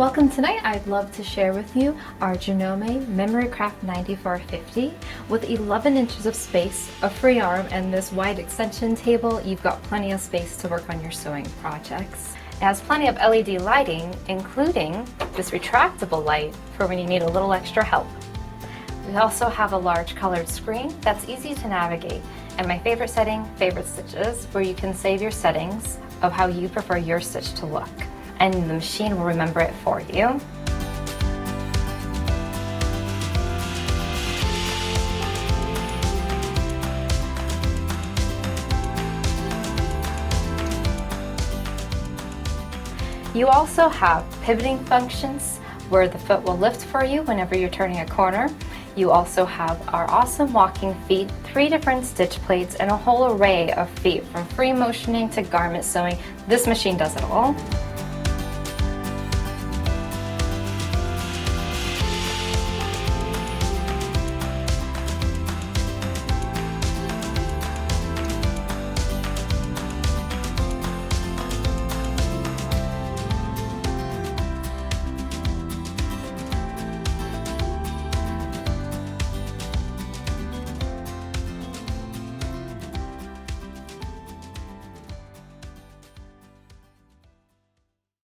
Welcome. Tonight I'd love to share with you our Janome MemoryCraft 9450 with 11 inches of space, a free arm, and this wide extension table. You've got plenty of space to work on your sewing projects. It has plenty of LED lighting, including this retractable light for when you need a little extra help. We also have a large colored screen that's easy to navigate, and my favorite setting, favorite stitches, where you can save your settings of how you prefer your stitch to look, and the machine will remember it for you. You also have pivoting functions where the foot will lift for you whenever you're turning a corner. You also have our awesome walking feet, 3 different stitch plates, and a whole array of feet from free motioning to garment sewing. This machine does it all.